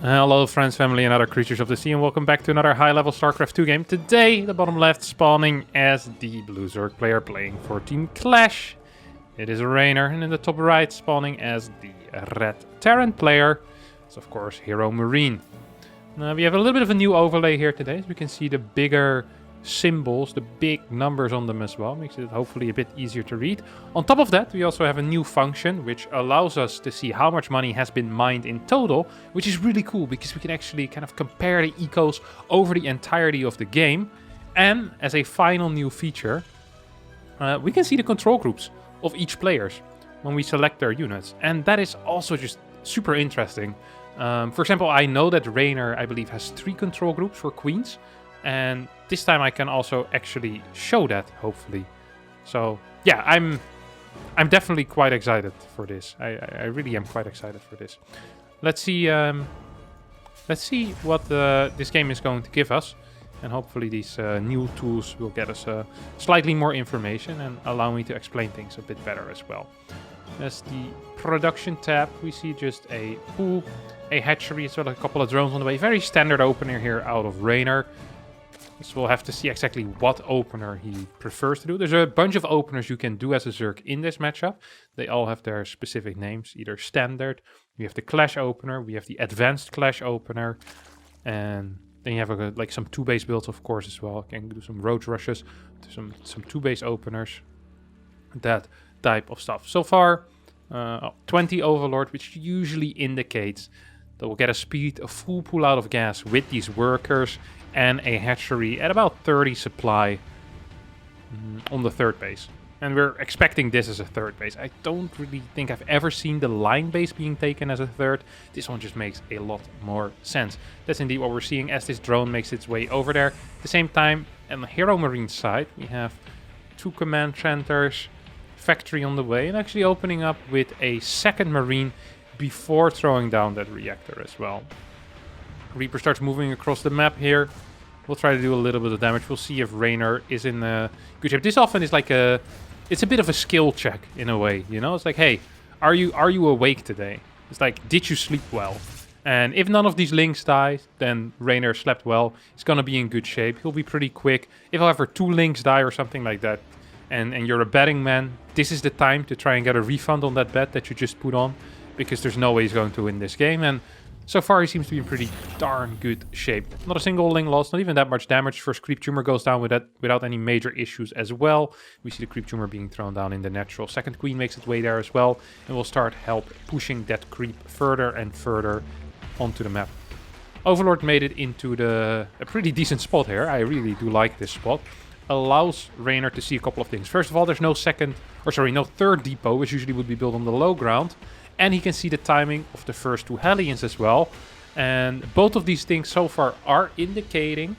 Hello friends, family and other creatures of the sea, and welcome back to another high-level StarCraft 2 game. Today, the bottom left spawning as the Blue Zerg player playing for Team Clash. It is Reynor, and in the top right spawning as the Red Terran player. It's of course HeroMarinE. We have a little bit of a new overlay here today, as we can see the bigger symbols, the big numbers on them as well, makes it hopefully a bit easier to read. On top of that, we also have a new function which allows us to see how much money has been mined in total, which is really cool because we can actually kind of compare the ecos over the entirety of the game. And as a final new feature, we can see the control groups of each players when we select their units, and that is also just super interesting. For example, I know that Reynor, I believe, has 3 control groups for queens. And this time I can also actually show that, hopefully. So yeah, I'm definitely quite excited for this. I really am quite excited for this. Let's see what this game is going to give us, and hopefully these new tools will get us slightly more information and allow me to explain things a bit better as well. As the production tab, we see just a pool, a hatchery, as well as a couple of drones on the way. Very standard opener here out of Reynor. So we'll have to see exactly what opener he prefers to do. There's a bunch of openers you can do as a Zerg in this matchup. They all have their specific names, either standard. We have the Clash opener, we have the advanced Clash opener, and then you have like some 2-base builds, of course, as well. You can do some roach rushes, some 2-base openers, that type of stuff. So far, 20 Overlord, which usually indicates that we'll get a full pool out of gas with these workers, and a hatchery at about 30 supply on the 3rd base. And we're expecting this as a 3rd base. I don't really think I've ever seen the line base being taken as a 3rd. This one just makes a lot more sense. That's indeed what we're seeing as this drone makes its way over there. At the same time, on the HeroMarinE side, we have 2 command centers, factory on the way, and actually opening up with a 2nd Marine before throwing down that reactor as well. Reaper starts moving across the map here. We'll try to do a little bit of damage. We'll see if Reynor is in good shape. This often is like it's a bit of a skill check in a way, you know? It's like, hey, are you awake today? It's like, did you sleep well? And if none of these links die, then Reynor slept well. He's gonna be in good shape. He'll be pretty quick. If however 2 links die or something like that, and you're a betting man, this is the time to try and get a refund on that bet that you just put on, because there's no way he's going to win this game. And so far, he seems to be in pretty darn good shape. Not a single link lost, not even that much damage. First creep tumor goes down without any major issues as well. We see the creep tumor being thrown down in the natural. 2nd queen makes its way there as well, and will start pushing that creep further and further onto the map. Overlord made it into a pretty decent spot here. I really do like this spot. Allows Reynor to see a couple of things. First of all, there's no 3rd depot, which usually would be built on the low ground. And he can see the timing of the first 2 Hellions as well. And both of these things so far are indicating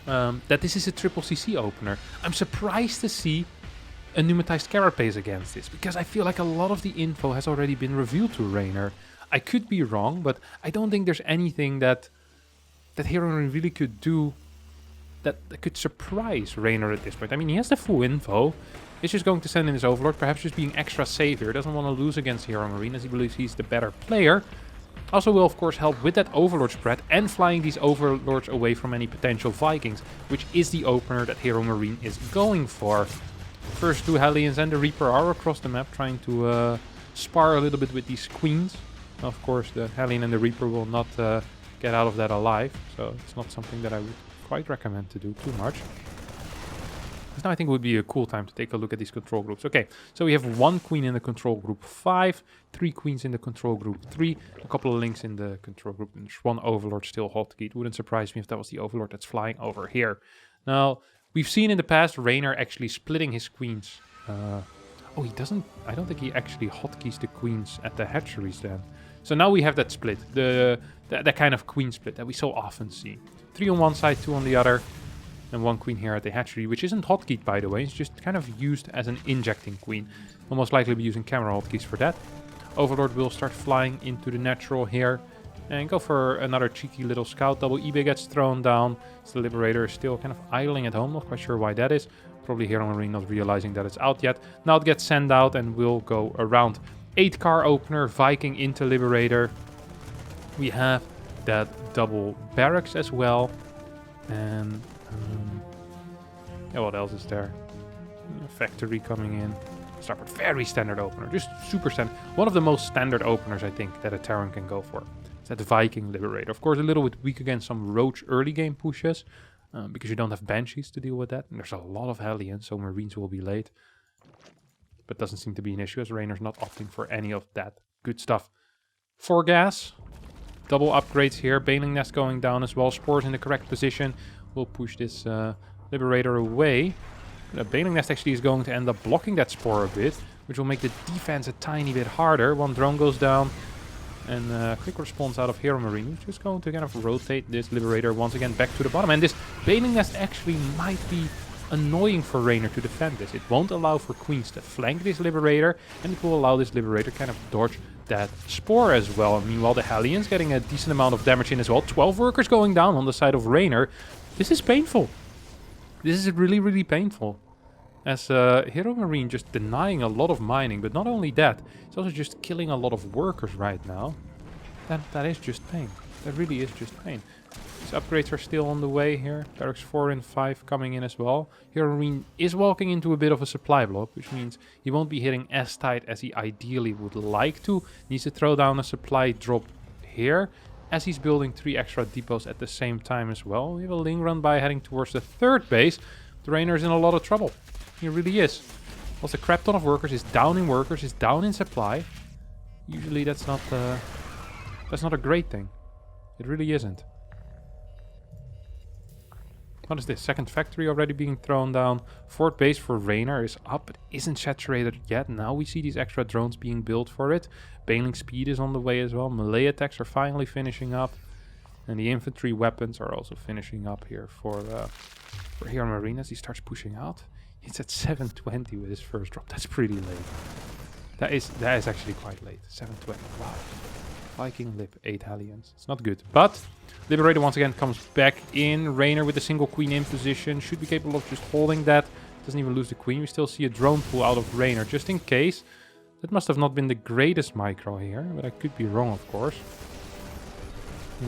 that this is a triple CC opener. I'm surprised to see a pneumatized carapace against this, because I feel like a lot of the info has already been revealed to Reynor. I could be wrong, but I don't think there's anything that HeroMarinE really could do that could surprise Reynor at this point. I mean, he has the full info. He's just going to send in his Overlord, perhaps just being extra safe here. Doesn't want to lose against HeroMarinE, as he believes he's the better player. Also will, of course, help with that Overlord spread and flying these Overlords away from any potential Vikings, which is the opener that HeroMarinE is going for. First 2 Hellions and the Reaper are across the map, trying to spar a little bit with these queens. Of course, the Hellion and the Reaper will not get out of that alive, so it's not something that I would quite recommend to do too much. Now I think it would be a cool time to take a look at these control groups. Okay, so we have 1 queen in the control group 5, 3 queens in the control group 3, a couple of links in the control group, and there's 1 Overlord still hotkey. It wouldn't surprise me if that was the Overlord that's flying over here. Now, we've seen in the past Reynor actually splitting his queens. Oh, he doesn't. I don't think he actually hotkeys the queens at the hatcheries then. So now we have that split, that kind of queen split that we so often see. 3 on one side, 2 on the other. And 1 queen here at the hatchery, which isn't hotkeyed, by the way. It's just kind of used as an injecting queen. We'll most likely be using camera hotkeys for that. Overlord will start flying into the natural here and go for another cheeky little scout. Double eBay gets thrown down. The Liberator is still kind of idling at home. Not quite sure why that is. Probably HeroMarinE not realizing that it's out yet. Now it gets sent out and will go around. 8 car opener, Viking into Liberator. We have that double barracks as well. And yeah, what else is there? Factory coming in. Starboard, very standard opener, just super standard. One of the most standard openers I think that a Terran can go for. It's that Viking Liberator. Of course, a little bit weak against some Roach early game pushes, because you don't have Banshees to deal with that. And there's a lot of Hellions, so Marines will be late. But doesn't seem to be an issue, as Reynor's not opting for any of that good stuff. 4 gas, double upgrades here. Baneling Nest going down as well. Spores in the correct position. We'll push this Liberator away. The Baneling Nest actually is going to end up blocking that Spore a bit, which will make the defense a tiny bit harder. One drone goes down, and quick response out of HeroMarinE, which is going to kind of rotate this Liberator once again back to the bottom. And this Baneling Nest actually might be annoying for Reynor to defend this. It won't allow for Queens to flank this Liberator, and it will allow this Liberator kind of dodge that Spore as well. And meanwhile, the Hellions getting a decent amount of damage in as well. 12 workers going down on the side of Reynor. This is painful. This is really, really painful. As HeroMarinE just denying a lot of mining, but not only that, it's also just killing a lot of workers right now. That is just pain. That really is just pain. These upgrades are still on the way here. Barracks 4 and 5 coming in as well. HeroMarinE is walking into a bit of a supply block, which means he won't be hitting as tight as he ideally would like to. Needs to throw down a supply drop here, as he's building 3 extra depots at the same time as well. We have a Ling run by heading towards the 3rd base. The Reynor's in a lot of trouble. He really is. Also, a crap ton of workers, is down in workers, is down in supply. Usually that's not a great thing. It really isn't. What is this? 2nd factory already being thrown down. 4th base for Reynor is up, but isn't saturated yet. Now we see these extra drones being built for it. Baneling speed is on the way as well. Melee attacks are finally finishing up. And the infantry weapons are also finishing up here for HeroMarinE as he starts pushing out. He's at 720 with his first drop. That's pretty late. That is actually quite late. 720. Wow. Viking Lib, 8 Hellions. It's not good. But Liberator once again comes back in. Reynor with a single queen in position. Should be capable of just holding that. Doesn't even lose the queen. We still see a drone pull out of Reynor just in case. That must have not been the greatest micro here. But I could be wrong, of course. I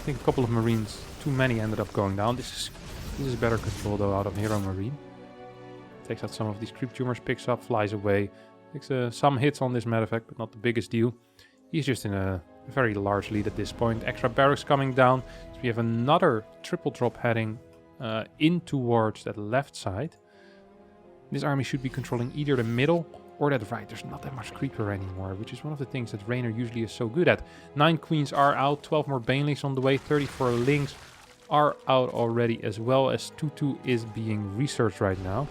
think a couple of Marines, too many, ended up going down. This is better control though out of HeroMarinE. Takes out some of these creep tumors, picks up, flies away. Takes some hits on this medevac, but not the biggest deal. He's just in a very large lead at this point. Extra barracks coming down. So we have another triple drop heading in towards that left side. This army should be controlling either the middle or that right. There's not that much creeper anymore, which is one of the things that Reynor usually is so good at. 9 queens are out, 12 more banelings on the way, 34 lings are out already, as well as 2-2 is being researched right now.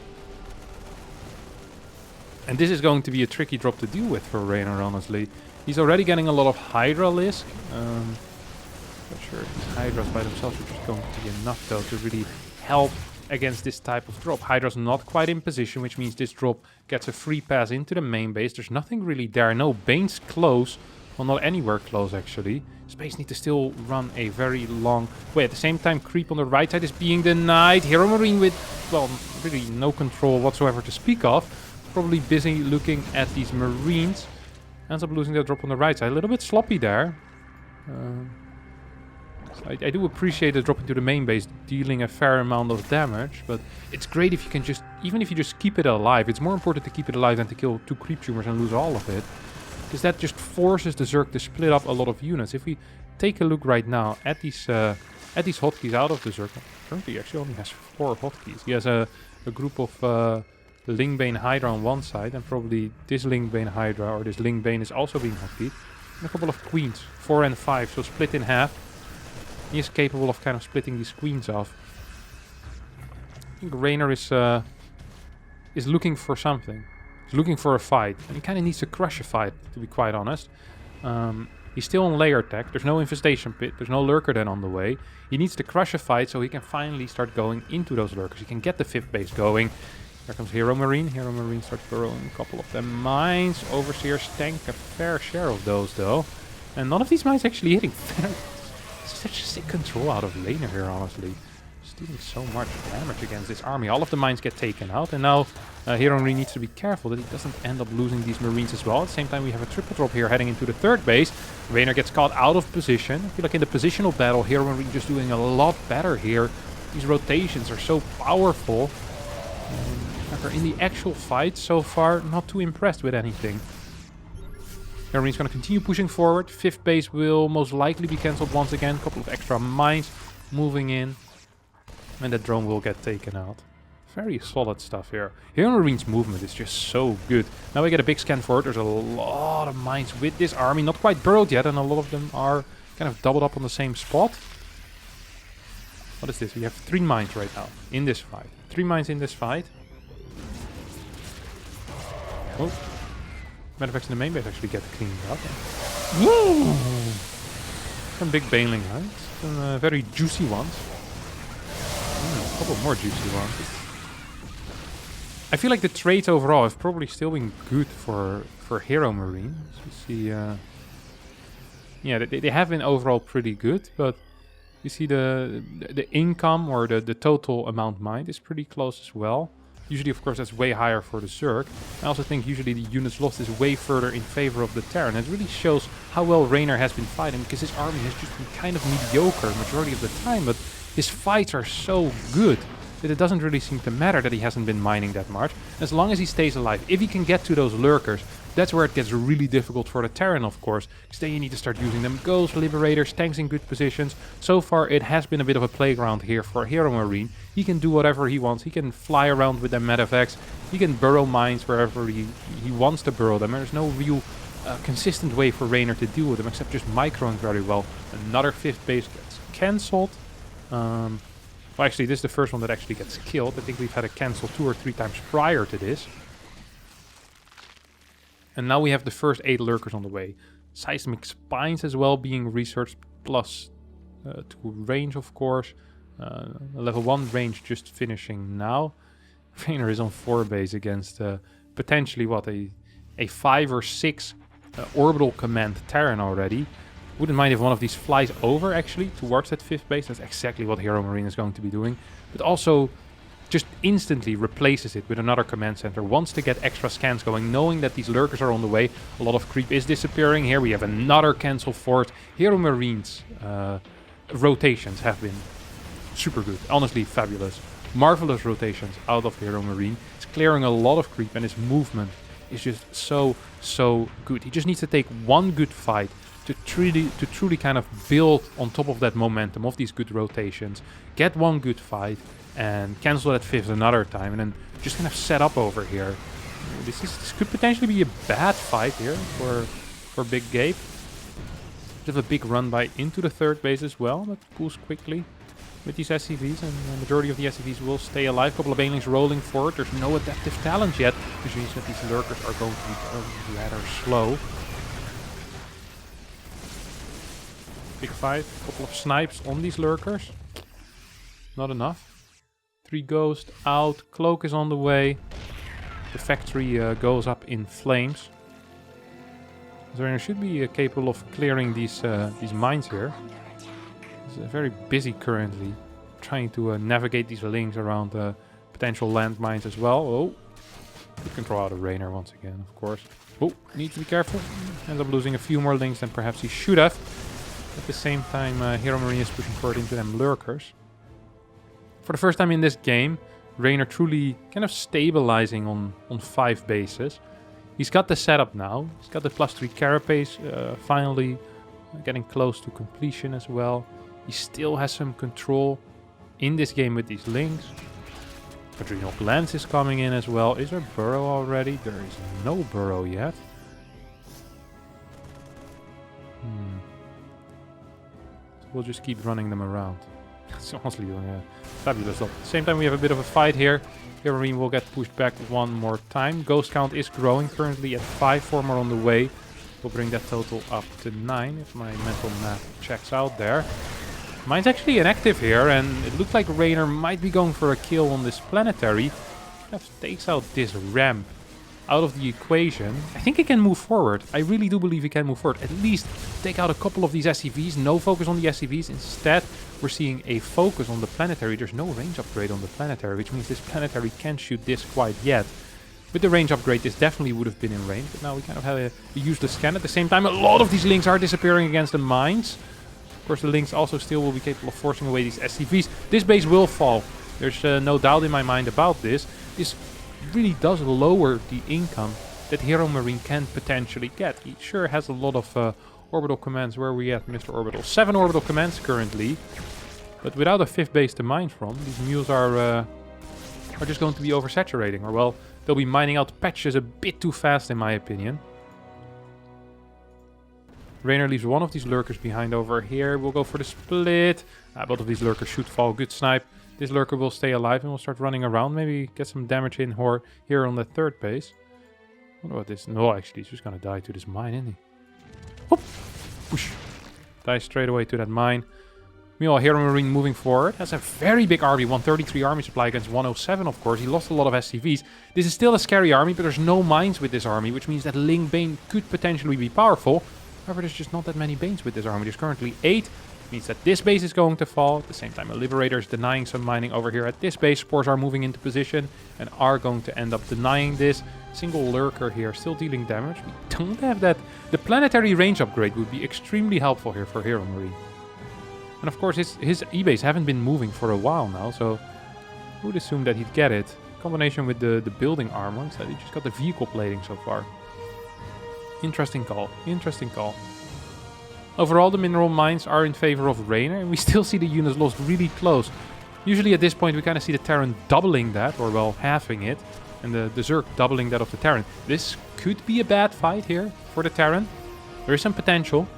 And this is going to be a tricky drop to deal with for Reynor, honestly. He's already getting a lot of Hydra lisk. Not sure if these Hydras by themselves are just going to be enough, though, to really help against this type of drop. Hydra's not quite in position, which means this drop gets a free pass into the main base. There's nothing really there. No Bane's close. Well, not anywhere close, actually. Space need to still run a very long way. At the same time, creep on the right side is being denied. HeroMarinE with, well, really no control whatsoever to speak of. Probably busy looking at these Marines. Ends up losing that drop on the right side. A little bit sloppy there. So I do appreciate the drop into the main base, dealing a fair amount of damage. But it's great if you can just, even if you just keep it alive. It's more important to keep it alive than to kill 2 creep tumors and lose all of it. Because that just forces the Zerg to split up a lot of units. If we take a look right now at these hotkeys out of the Zerg. Currently he actually only has 4 hotkeys. He has a group of Lingbane Hydra on one side, and probably this Lingbane Hydra or this Lingbane is also being hotkeyed. And a couple of queens, 4 and 5, so split in half. He is capable of kind of splitting these queens off. I think Reynor is looking for something. He's looking for a fight, and he kind of needs to crush a fight, to be quite honest. He's still on layer tech. There's no infestation pit. There's no lurker then on the way. He needs to crush a fight so he can finally start going into those lurkers. He can get the 5th base going. Here comes HeroMarinE. HeroMarinE starts burrowing a couple of them mines. Overseers tank a fair share of those, though. And none of these mines actually hitting. Such sick control out of Reynor here, honestly. Just dealing so much damage against this army. All of the mines get taken out, and now HeroMarinE needs to be careful that he doesn't end up losing these Marines as well. At the same time, we have a triple drop here heading into the third base. Reynor gets caught out of position. I feel like in the positional battle, HeroMarinE just doing a lot better here. These rotations are so powerful. However, in the actual fight so far, not too impressed with anything. HeroMarinE's going to continue pushing forward. Fifth base will most likely be cancelled once again. A couple of extra mines moving in. And that drone will get taken out. Very solid stuff here. HeroMarinE's movement is just so good. Now we get a big scan forward. There's a lot of mines with this army. Not quite burrowed yet, and a lot of them are kind of doubled up on the same spot. What is this? We have 3 mines right now in this fight. 3 mines in this fight. Oh. Matter of fact, the main base actually get cleaned up. Whoa! Some big baneling hunts. Some very juicy ones. A couple more juicy ones. I feel like the trades overall have probably still been good for HeroMarinE. So you see, yeah, they have been overall pretty good, but you see the income or the total amount mined is pretty close as well. Usually, of course, that's way higher for the Zerg. I also think usually the units lost is way further in favor of the Terran. It really shows how well Reynor has been fighting, because his army has just been kind of mediocre majority of the time, but his fights are so good that it doesn't really seem to matter that he hasn't been mining that much. As long as he stays alive, if he can get to those lurkers, that's where it gets really difficult for the Terran, of course, because then you need to start using them ghosts, liberators, tanks in good positions. So far, it has been a bit of a playground here for HeroMarinE. He can do whatever he wants. He can fly around with them medevacs. He can burrow mines wherever he wants to burrow them. There's no real consistent way for Reynor to deal with them, except just microing very well. Another 5th base gets cancelled. Well, actually, this is the first one that actually gets killed. I think we've had it cancelled 2 or 3 times prior to this. And now we have the first 8 lurkers on the way. Seismic spines as well being researched, plus 2 range, of course. Level 1 range just finishing now. Reynor is on 4 base against potentially, what, a 5 or 6 orbital command Terran already. Wouldn't mind if one of these flies over, actually, towards that 5th base. That's exactly what HeroMarinE is going to be doing. But also just instantly replaces it with another command center. Wants to get extra scans going, knowing that these lurkers are on the way. A lot of creep is disappearing. Here we have another cancel fort. HeroMarinE's rotations have been super good. Honestly, fabulous. Marvelous rotations out of HeroMarinE. It's clearing a lot of creep, and his movement is just so good. He just needs to take one good fight to truly kind of build on top of that momentum of these good rotations, get one good fight, and cancel that 5th another time, and then just kind of set up over here. This could potentially be a bad fight here for Big Gabe. Bit of a big run by into the 3rd base as well, but pulls quickly with these SCVs, and the majority of the SCVs will stay alive. A couple of banelings rolling forward. There's no adaptive talent yet, which means that these lurkers are going to be rather slow. Big fight, a couple of snipes on these lurkers. Not enough. 3 ghosts out, cloak is on the way. The factory goes up in flames. Reynor should be capable of clearing these mines here. He's very busy currently, trying to navigate these links around potential landmines as well. Oh, good control out of Reynor once again, of course. Oh, need to be careful. Ends up losing a few more links than perhaps he should have. At the same time, HeroMarinE is pushing forward into them lurkers. For the first time in this game, Reynor truly kind of stabilizing on 5 bases. He's got the setup now. He's got the +3 carapace finally getting close to completion as well. He still has some control in this game with these links. Adrenal Glands is coming in as well. Is there burrow already? There is no burrow yet. We'll just keep running them around. It's honestly doing a fabulous job. At the same time, we have a bit of a fight here. HeroMarinE will get pushed back one more time. Ghost count is growing, currently at 5. 4 more on the way. We'll bring that total up to 9, if my mental math checks out there. Mine's actually inactive here, and it looks like Reynor might be going for a kill on this planetary. Kind of takes out this ramp out of the equation, I think he can move forward. I really do believe he can move forward. At least take out a couple of these SCVs. No focus on the SCVs. Instead, we're seeing a focus on the planetary. There's no range upgrade on the planetary, which means this planetary can't shoot this quite yet. With the range upgrade, this definitely would have been in range, but now we kind of have a useless scan. At the same time, a lot of these links are disappearing against the mines. Of course, the links also still will be capable of forcing away these SCVs. This base will fall. There's no doubt in my mind about this. This really does lower the income that HeroMarinE can potentially get. He sure has a lot of orbital commands. Where are we at, Mr. Orbital? 7 orbital commands currently. But without a 5th base to mine from, these mules are just going to be oversaturating. Or well, they'll be mining out patches a bit too fast in my opinion. Reynor leaves one of these lurkers behind over here. We'll go for the split. Both of these lurkers should fall. Good snipe. This lurker will stay alive and will start running around. Maybe get some damage in here on the 3rd base. What about this? No, actually, he's just gonna die to this mine, isn't he? Whoop! Whoosh. Die straight away to that mine. Meanwhile, HeroMarinE moving forward. Has a very big army. 133 army supply against 107, of course. He lost a lot of SCVs. This is still a scary army, but there's no mines with this army, which means that Ling Bane could potentially be powerful. However, there's just not that many Banes with this army. There's currently 8. Means that this base is going to fall. At the same time, a Liberator is denying some mining over here at this base. Spores are moving into position and are going to end up denying this. Single lurker here, still dealing damage. We don't have that. The planetary range upgrade would be extremely helpful here for HeroMarinE. And of course, his E-base haven't been moving for a while now, so I would assume that he'd get it. Combination with the building armor, instead he just got the vehicle plating so far. Interesting call. Interesting call. Overall, the mineral mines are in favor of Reynor, and we still see the units lost really close. Usually at this point we kind of see the Terran doubling that, or well, halving it, and the Zerg doubling that of the Terran. This could be a bad fight here for the Terran. There is some potential.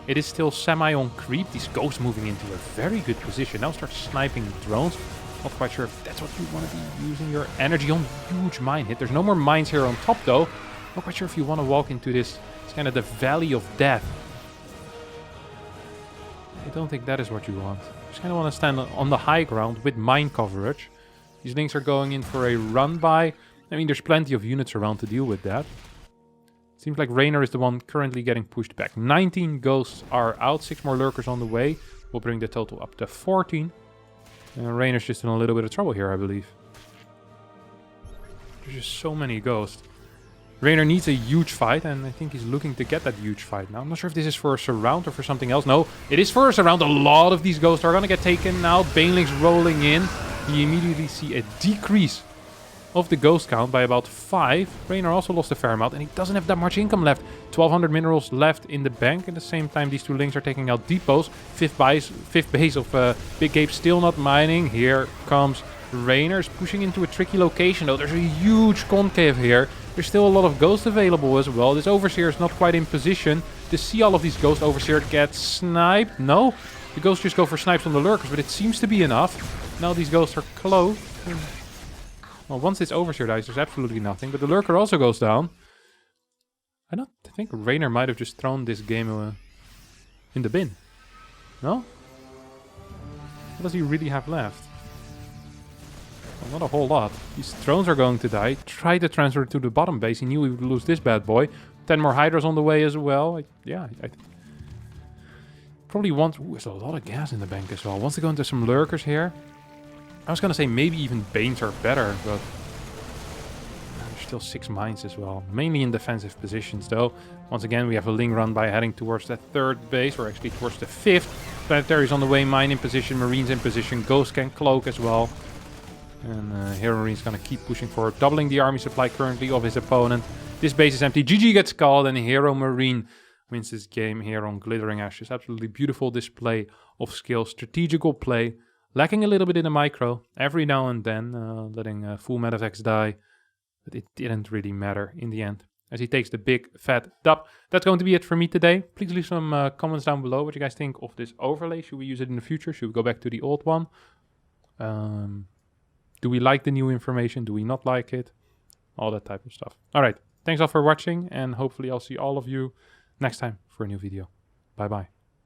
It is still semi-on creep. These ghosts moving into a very good position. Now start sniping drones. Not quite sure if that's what you want to be using your energy on. Huge mine hit. There's no more mines here on top though. Not quite sure if you want to walk into this. It's kind of the valley of death. I don't think that is what you want. You just kind of want to stand on the high ground with mine coverage. These links are going in for a run by. I mean, there's plenty of units around to deal with that. Seems like Reynor is the one currently getting pushed back. 19 ghosts are out. 6 more lurkers on the way. We'll bring the total up to 14. Reynor's just in a little bit of trouble here, I believe. There's just so many ghosts. Reynor needs a huge fight, and I think he's looking to get that huge fight now. I'm not sure if this is for a surround or for something else. No, it is for a surround. A lot of these ghosts are going to get taken out. Banelings rolling in. You immediately see a decrease of the ghost count by about 5. Reynor also lost a fair amount, and he doesn't have that much income left. 1200 minerals left in the bank. At the same time, these 2 links are taking out depots. 5th base of Big Gabe still not mining. Here comes Reynor's pushing into a tricky location, though. There's a huge concave here. There's still a lot of ghosts available as well. This Overseer is not quite in position to see all of these ghosts. Overseer gets sniped. No, the ghosts just go for snipes on the lurkers, but it seems to be enough. Now these ghosts are close. Well, once this Overseer dies, there's absolutely nothing. But the lurker also goes down. I think Reynor might have just thrown this game in the bin. No? What does he really have left? Well, not a whole lot. These drones are going to die. Try to transfer it to the bottom base. He knew he would lose this bad boy. 10 more Hydras on the way as well. I probably want... Ooh, there's a lot of gas in the bank as well. Wants to go into some lurkers here. I was going to say maybe even Banes are better, but... There's still 6 mines as well. Mainly in defensive positions though. Once again, we have a Ling run by heading towards that 3rd base, or actually towards the 5th. Planetary's on the way, mine in position, Marines in position. Ghost can cloak as well. And HeroMarine's gonna keep pushing forward, doubling the army supply currently of his opponent. This base is empty. GG gets called, and HeroMarinE wins this game here on Glittering Ashes. Absolutely beautiful display of skill, strategical play, lacking a little bit in the micro every now and then, letting full medevacs die, but it didn't really matter in the end, as he takes the big fat dub. That's going to be it for me today. Please leave some comments down below what you guys think of this overlay. Should we use it in the future? Should we go back to the old one? Do we like the new information? Do we not like it? All that type of stuff. Alright, thanks all for watching, and hopefully I'll see all of you next time for a new video. Bye bye.